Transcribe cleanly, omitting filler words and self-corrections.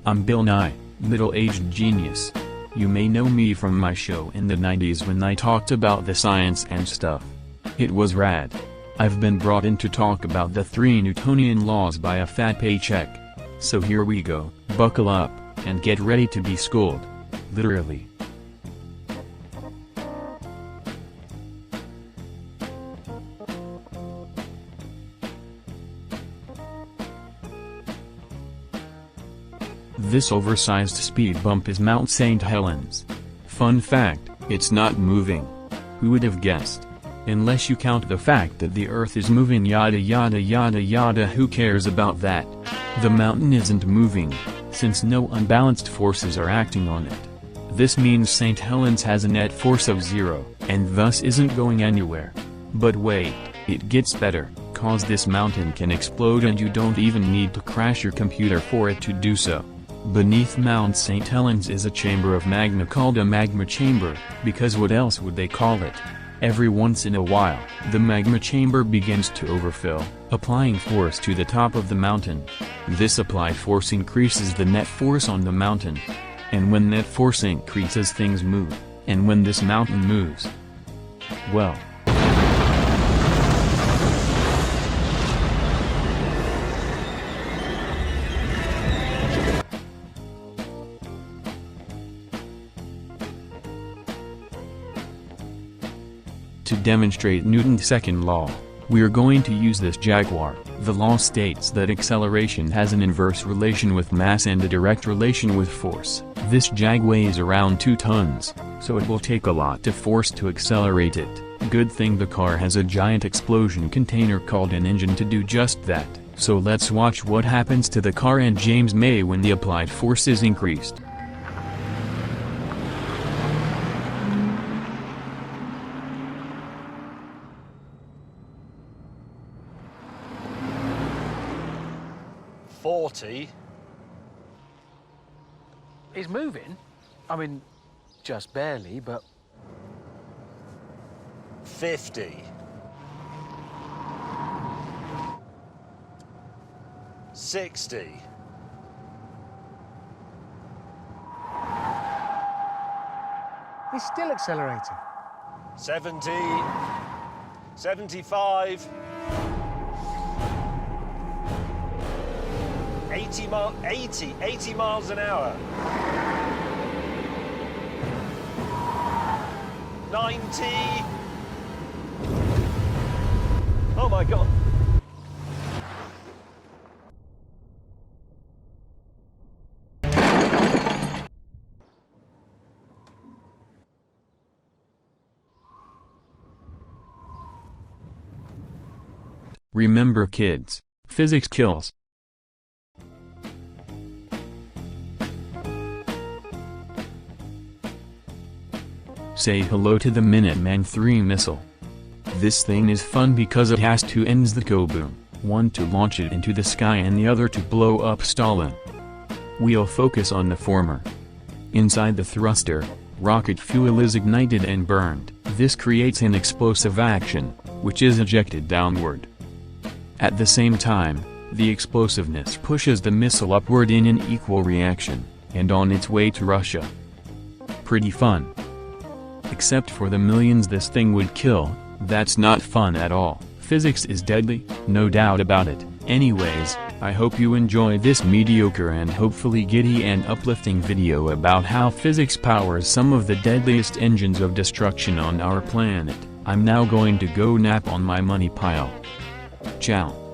I'm Bill Nye, middle-aged genius. You may know me from my show in the 90s when I talked about the science and stuff. It was rad. I've been brought in to talk about the 3 Newtonian laws by a fat paycheck. So here we go, buckle up, and get ready to be schooled. Literally. This oversized speed bump is Mount St. Helens. Fun fact, it's not moving. Who would have guessed? Unless you count the fact that the Earth is moving, yada yada yada yada. Who cares about that? The mountain isn't moving, since no unbalanced forces are acting on it. This means St. Helens has a net force of 0, and thus isn't going anywhere. But wait, it gets better, cause this mountain can explode and you don't even need to crash your computer for it to do so. Beneath Mount St. Helens is a chamber of magma called a magma chamber, because what else would they call it? Every once in a while, the magma chamber begins to overfill, applying force to the top of the mountain. This applied force increases the net force on the mountain. And when net force increases, things move, and when this mountain moves, well, to demonstrate Newton's second law, we're going to use this jaguar. The law states that acceleration has an inverse relation with mass and a direct relation with force. This jag weighs around 2 tons, so it will take a lot of force to accelerate it. Good thing the car has a giant explosion container called an engine to do just that. So let's watch what happens to the car and James May when the applied force is increased. He's moving. I mean, just barely, but... 50. 60. 'He's still accelerating. 70. 75. 80 miles an hour. 90. Oh my God. Remember kids, physics kills. Say hello to the Minuteman III missile. This thing is fun because it has 2 ends that go boom, one to launch it into the sky and the other to blow up Stalin. We'll focus on the former. Inside the thruster, rocket fuel is ignited and burned. This creates an explosive action, which is ejected downward. At the same time, the explosiveness pushes the missile upward in an equal reaction, and on its way to Russia. Pretty fun. Except for the millions this thing would kill, that's not fun at all. Physics is deadly, no doubt about it. Anyways, I hope you enjoy this mediocre and hopefully giddy and uplifting video about how physics powers some of the deadliest engines of destruction on our planet. I'm now going to go nap on my money pile. Ciao.